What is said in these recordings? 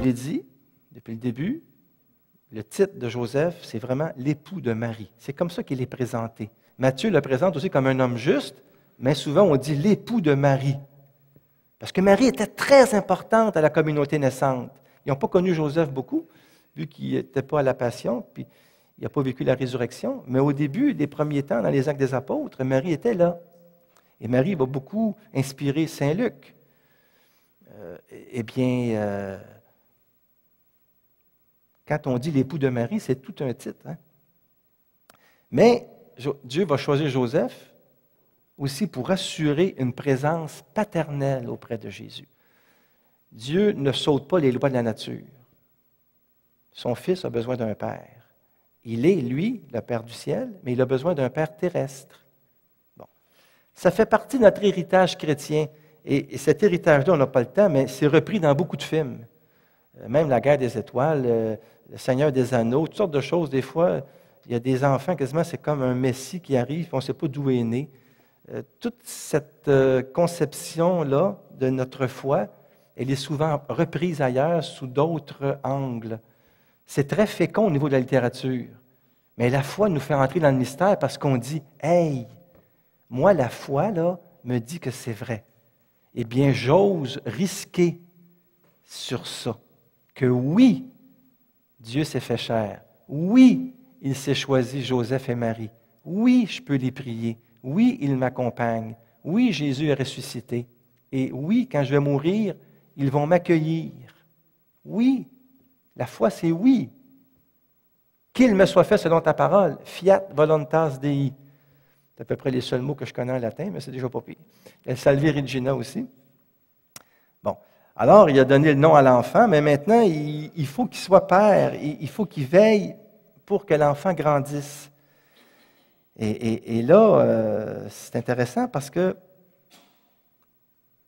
l'ai dit depuis le début, le titre de Joseph, c'est vraiment l'époux de Marie. C'est comme ça qu'il est présenté. Matthieu le présente aussi comme un homme juste, mais souvent on dit l'époux de Marie. Parce que Marie était très importante à la communauté naissante. Ils n'ont pas connu Joseph beaucoup, vu qu'il n'était pas à la Passion, puis il n'a pas vécu la résurrection. Mais au début des premiers temps, dans les Actes des Apôtres, Marie était là. Et Marie va beaucoup inspirer Saint Luc. Quand on dit l'époux de Marie, c'est tout un titre. Hein? Mais Dieu va choisir Joseph aussi pour assurer une présence paternelle auprès de Jésus. Dieu ne saute pas les lois de la nature. Son fils a besoin d'un père. Il est, lui, le Père du ciel, mais il a besoin d'un père terrestre. Bon. Ça fait partie de notre héritage chrétien. Et cet héritage-là, on n'a pas le temps, mais c'est repris dans beaucoup de films. Même La Guerre des étoiles, Le Seigneur des Anneaux, toutes sortes de choses. Des fois, il y a des enfants, quasiment, c'est comme un Messie qui arrive, puis on ne sait pas d'où il est né. Toute cette conception-là de notre foi, elle est souvent reprise ailleurs sous d'autres angles. C'est très fécond au niveau de la littérature. Mais la foi nous fait entrer dans le mystère parce qu'on dit « Hey, moi, la foi, là, me dit que c'est vrai. » Eh bien, j'ose risquer sur ça, que oui, Dieu s'est fait chair. Oui, il s'est choisi Joseph et Marie. Oui, je peux les prier. Oui, ils m'accompagnent. Oui, Jésus est ressuscité. Et oui, quand je vais mourir, ils vont m'accueillir. Oui, la foi, c'est oui. Qu'il me soit fait selon ta parole. Fiat voluntas Dei. C'est à peu près les seuls mots que je connais en latin, mais c'est déjà pas pire. Il y a le Salve Regina aussi. Bon. Alors, il a donné le nom à l'enfant, mais maintenant, il faut qu'il soit père. Il faut qu'il veille pour que l'enfant grandisse. Et là, c'est intéressant parce que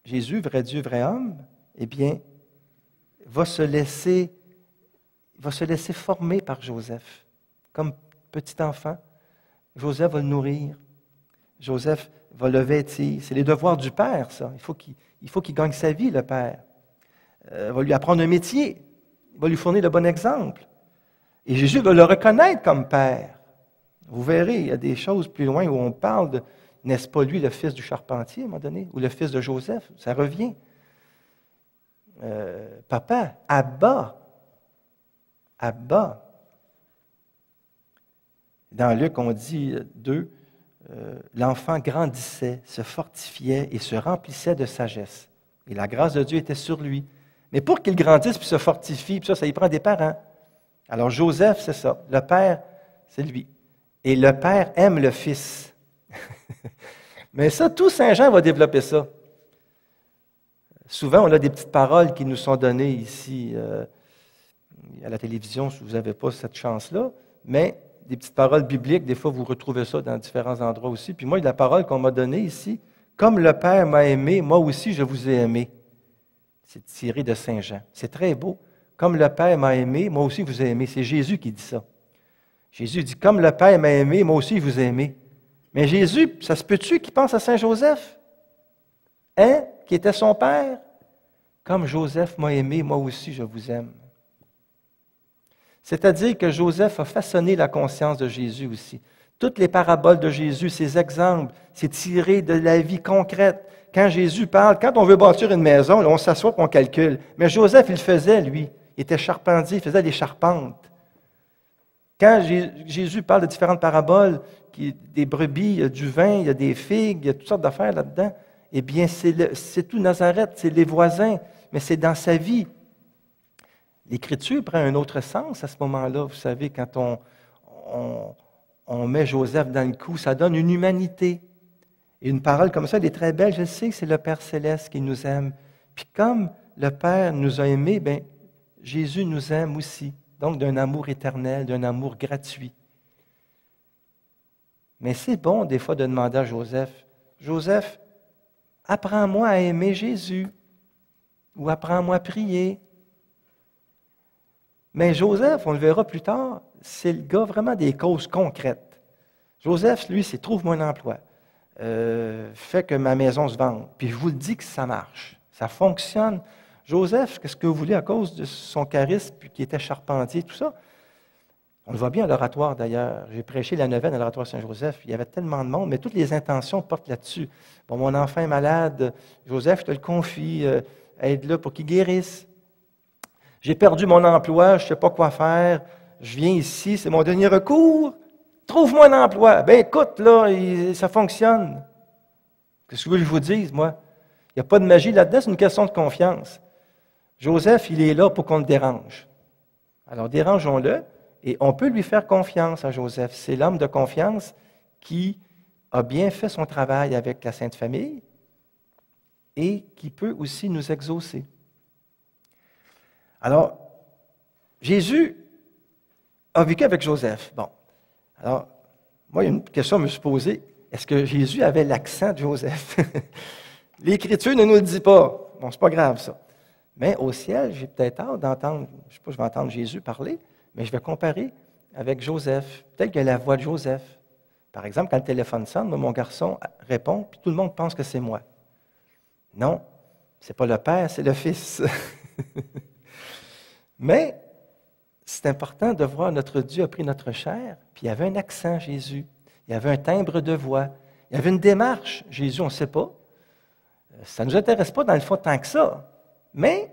Jésus, vrai Dieu, vrai homme, eh bien, va se laisser former par Joseph. Comme petit enfant, Joseph va le nourrir. Joseph va le vêtir. C'est les devoirs du père, ça. Il faut qu'il gagne sa vie, le père. Il va lui apprendre un métier. Il va lui fournir le bon exemple. Et Jésus va le reconnaître comme père. Vous verrez, il y a des choses plus loin où on parle de, n'est-ce pas lui le fils du charpentier à un moment donné, ou le fils de Joseph, ça revient. Papa, Abba. Abba. Dans Luc, on dit 2, l'enfant grandissait, se fortifiait et se remplissait de sagesse. Et la grâce de Dieu était sur lui. Mais pour qu'il grandisse puis se fortifie, puis ça y prend des parents. Alors Joseph, c'est ça. Le père, c'est lui. Et le père aime le fils. Mais ça, tout Saint Jean va développer ça. Souvent, on a des petites paroles qui nous sont données ici à la télévision, si vous n'avez pas cette chance-là, mais des petites paroles bibliques, des fois, vous retrouvez ça dans différents endroits aussi. Puis moi, la parole qu'on m'a donnée ici, « Comme le Père m'a aimé, moi aussi je vous ai aimé ». C'est tiré de Saint Jean. C'est très beau. « Comme le Père m'a aimé, moi aussi vous ai aimé ». C'est Jésus qui dit ça. Jésus dit « Comme le Père m'a aimé, moi aussi vous ai aimé ». Mais Jésus, ça se peut-tu qu'il pense à Saint Joseph? Hein? Qui était son père? « Comme Joseph m'a aimé, moi aussi je vous aime ». C'est-à-dire que Joseph a façonné la conscience de Jésus aussi. Toutes les paraboles de Jésus, ces exemples, c'est tiré de la vie concrète. Quand Jésus parle, quand on veut bâtir une maison, là, on s'assoit et on calcule. Mais Joseph, il le faisait, lui. Il était charpentier, il faisait des charpentes. Quand Jésus parle de différentes paraboles, des brebis, il y a du vin, il y a des figues, il y a toutes sortes d'affaires là-dedans, eh bien, c'est tout Nazareth, c'est les voisins, mais c'est dans sa vie. L'Écriture prend un autre sens à ce moment-là. Vous savez, quand on met Joseph dans le coup, ça donne une humanité. Et une parole comme ça, elle est très belle. Je sais que c'est le Père Céleste qui nous aime. Puis comme le Père nous a aimés, bien, Jésus nous aime aussi. Donc d'un amour éternel, d'un amour gratuit. Mais c'est bon des fois de demander à Joseph, « Joseph, apprends-moi à aimer Jésus. » Ou « Apprends-moi à prier. » Mais Joseph, on le verra plus tard, c'est le gars vraiment des causes concrètes. Joseph, lui, c'est « trouve-moi un emploi, fait que ma maison se vende. » Puis je vous le dis que ça marche, ça fonctionne. Joseph, qu'est-ce que vous voulez à cause de son charisme, puis qui était charpentier, tout ça? On le voit bien à l'oratoire d'ailleurs. J'ai prêché la neuvaine à l'oratoire Saint-Joseph. Il y avait tellement de monde, mais toutes les intentions portent là-dessus. Bon, mon enfant est malade, Joseph, je te le confie, aide-le pour qu'il guérisse. J'ai perdu mon emploi, je ne sais pas quoi faire. Je viens ici, c'est mon dernier recours. Trouve-moi un emploi. Ben écoute, là, ça fonctionne. Qu'est-ce que vous voulez que je vous dise, moi? Il n'y a pas de magie là-dedans, c'est une question de confiance. Joseph, il est là pour qu'on le dérange. Alors, dérangeons-le. Et on peut lui faire confiance à Joseph. C'est l'homme de confiance qui a bien fait son travail avec la Sainte Famille et qui peut aussi nous exaucer. Alors, Jésus a vécu avec Joseph. Bon, alors, moi, il y a une question à me suis posée. Est-ce que Jésus avait l'accent de Joseph? L'Écriture ne nous le dit pas. Bon, c'est pas grave, ça. Mais au ciel, j'ai peut-être hâte d'entendre, je ne sais pas, je vais entendre Jésus parler, mais je vais comparer avec Joseph. Peut-être qu'il y a la voix de Joseph. Par exemple, quand le téléphone sonne, moi, mon garçon répond, puis tout le monde pense que c'est moi. Non, ce n'est pas le Père, c'est le Fils. Mais c'est important de voir notre Dieu a pris notre chair, puis il y avait un accent, Jésus. Il y avait un timbre de voix. Il y avait une démarche. Jésus, on ne sait pas. Ça ne nous intéresse pas dans le fond tant que ça. Mais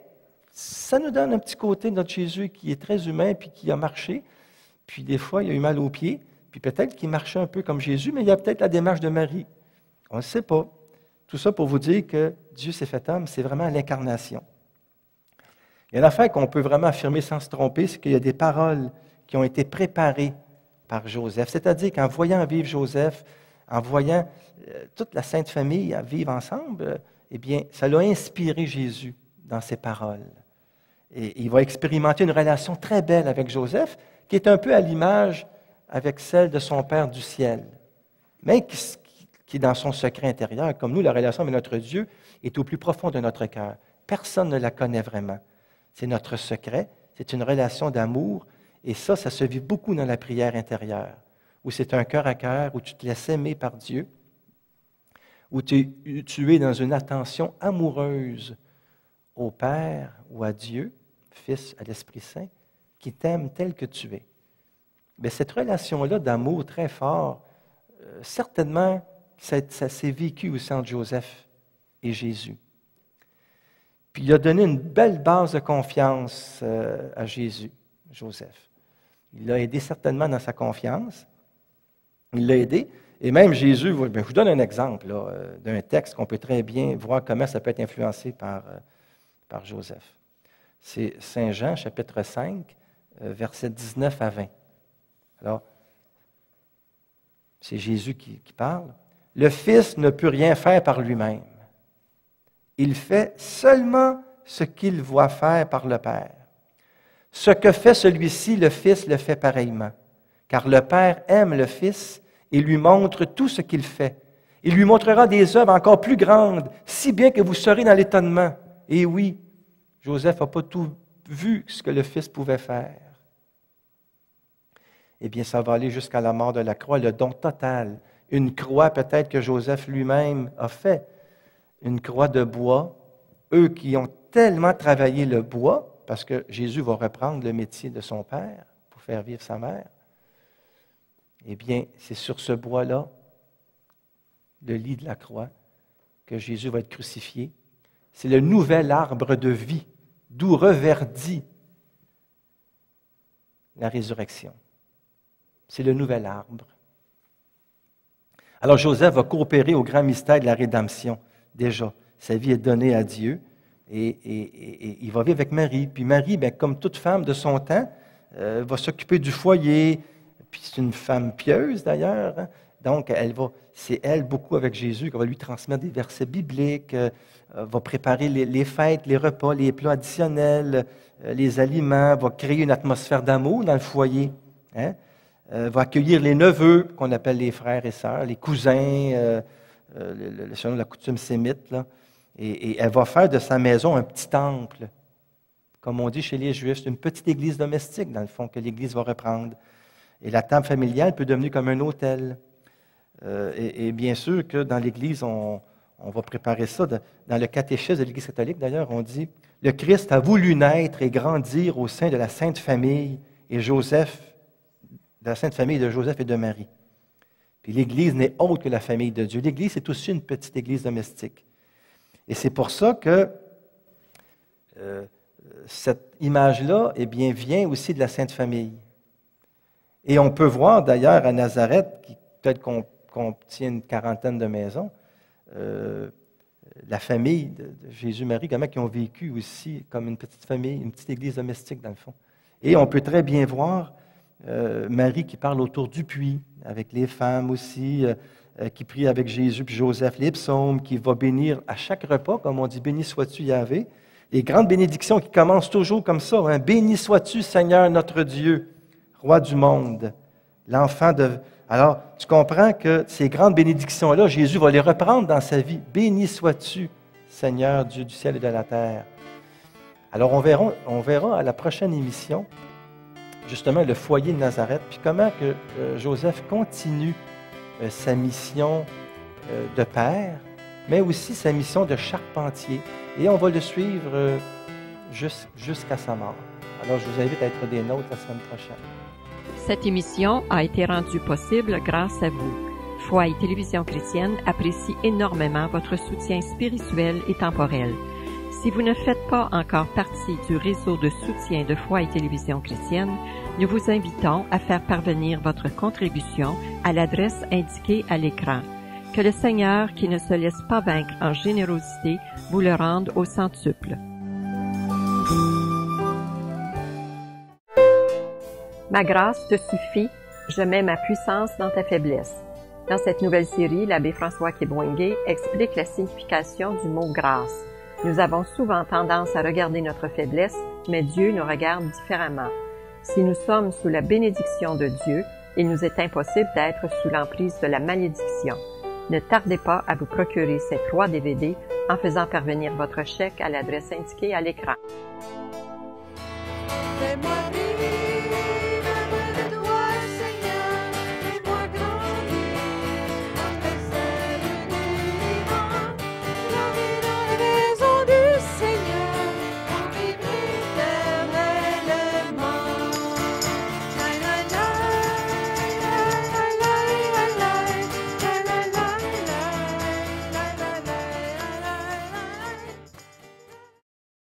ça nous donne un petit côté de notre Jésus qui est très humain puis qui a marché. Puis des fois, il a eu mal aux pieds. Puis peut-être qu'il marchait un peu comme Jésus, mais il y a peut-être la démarche de Marie. On ne sait pas. Tout ça pour vous dire que Dieu s'est fait homme, c'est vraiment l'incarnation. Il y a une affaire qu'on peut vraiment affirmer sans se tromper, c'est qu'il y a des paroles qui ont été préparées par Joseph. C'est-à-dire qu'en voyant vivre Joseph, en voyant toute la Sainte Famille vivre ensemble, eh bien, ça l'a inspiré Jésus dans ses paroles. Et il va expérimenter une relation très belle avec Joseph, qui est un peu à l'image avec celle de son Père du ciel, mais qui est dans son secret intérieur. Comme nous, la relation avec notre Dieu est au plus profond de notre cœur. Personne ne la connaît vraiment. C'est notre secret, c'est une relation d'amour, et ça se vit beaucoup dans la prière intérieure, où c'est un cœur à cœur, où tu te laisses aimer par Dieu, où tu es dans une attention amoureuse au Père ou à Dieu, Fils, à l'Esprit Saint, qui t'aime tel que tu es. Mais cette relation-là d'amour très fort, certainement, ça s'est vécu aussi entre Joseph et Jésus. Puis il a donné une belle base de confiance à Jésus, Joseph. Il l'a aidé certainement dans sa confiance. Il l'a aidé. Et même Jésus, je vous donne un exemple d'un texte qu'on peut très bien voir comment ça peut être influencé par Joseph. C'est Saint Jean, chapitre 5, versets 19 à 20. Alors, c'est Jésus qui parle. « Le Fils ne peut rien faire par lui-même. Il fait seulement ce qu'il voit faire par le Père. Ce que fait celui-ci, le Fils le fait pareillement, car le Père aime le Fils et lui montre tout ce qu'il fait. Il lui montrera des œuvres encore plus grandes, si bien que vous serez dans l'étonnement. Et oui, Joseph n'a pas tout vu ce que le Fils pouvait faire. Eh bien, ça va aller jusqu'à la mort de la croix, le don total. Une croix peut-être que Joseph lui-même a fait. Une croix de bois. Eux qui ont tellement travaillé le bois, parce que Jésus va reprendre le métier de son père pour faire vivre sa mère. Eh bien, c'est sur ce bois-là, le lit de la croix, que Jésus va être crucifié. C'est le nouvel arbre de vie, d'où reverdit la résurrection. C'est le nouvel arbre. Alors Joseph va coopérer au grand mystère de la rédemption, déjà. Sa vie est donnée à Dieu et il va vivre avec Marie. Puis Marie, bien, comme toute femme de son temps, va s'occuper du foyer. Puis c'est une femme pieuse d'ailleurs. Hein? Donc, c'est elle beaucoup avec Jésus qui va lui transmettre des versets bibliques, va préparer les fêtes, les repas, les plats additionnels, les aliments, va créer une atmosphère d'amour dans le foyer. Hein? Va accueillir les neveux, qu'on appelle les frères et sœurs, les cousins, selon la coutume sémite. Là. Et elle va faire de sa maison un petit temple. Comme on dit chez les Juifs, c'est une petite église domestique, dans le fond, que l'Église va reprendre. Et la table familiale peut devenir comme un hôtel. Et bien sûr que dans l'Église, on va préparer ça. Dans le catéchisme de l'Église catholique, d'ailleurs, on dit Le Christ a voulu naître et grandir au sein de la Sainte Famille et de la Sainte Famille de Joseph et de Marie. Puis l'Église n'est autre que la famille de Dieu. L'Église, c'est aussi une petite Église domestique. Et c'est pour ça que cette image-là, eh bien, vient aussi de la Sainte Famille. Et on peut voir d'ailleurs à Nazareth, qui peut-être contient une quarantaine de maisons, la famille de Jésus-Marie, comment ils ont vécu aussi comme une petite famille, une petite église domestique dans le fond. Et on peut très bien voir Marie qui parle autour du puits, avec les femmes aussi, qui prie avec Jésus puis Joseph, les psaumes, qui va bénir à chaque repas, comme on dit, béni sois-tu Yahvé. Les grandes bénédictions qui commencent toujours comme ça, hein, béni sois-tu Seigneur notre Dieu, roi du monde, l'enfant de... Alors, tu comprends que ces grandes bénédictions-là, Jésus va les reprendre dans sa vie. Béni sois-tu, Seigneur, Dieu du ciel et de la terre. Alors, on verra à la prochaine émission, justement, le foyer de Nazareth, puis comment que Joseph continue sa mission de père, mais aussi sa mission de charpentier. Et on va le suivre jusqu'à sa mort. Alors, je vous invite à être des nôtres la semaine prochaine. Cette émission a été rendue possible grâce à vous. Foi et Télévision chrétienne apprécie énormément votre soutien spirituel et temporel. Si vous ne faites pas encore partie du réseau de soutien de Foi et Télévision chrétienne, nous vous invitons à faire parvenir votre contribution à l'adresse indiquée à l'écran. Que le Seigneur, qui ne se laisse pas vaincre en générosité, vous le rende au centuple. Ma grâce te suffit, je mets ma puissance dans ta faiblesse. Dans cette nouvelle série, l'abbé François Kibwenge explique la signification du mot grâce. Nous avons souvent tendance à regarder notre faiblesse, mais Dieu nous regarde différemment. Si nous sommes sous la bénédiction de Dieu, il nous est impossible d'être sous l'emprise de la malédiction. Ne tardez pas à vous procurer ces 3 DVD en faisant parvenir votre chèque à l'adresse indiquée à l'écran.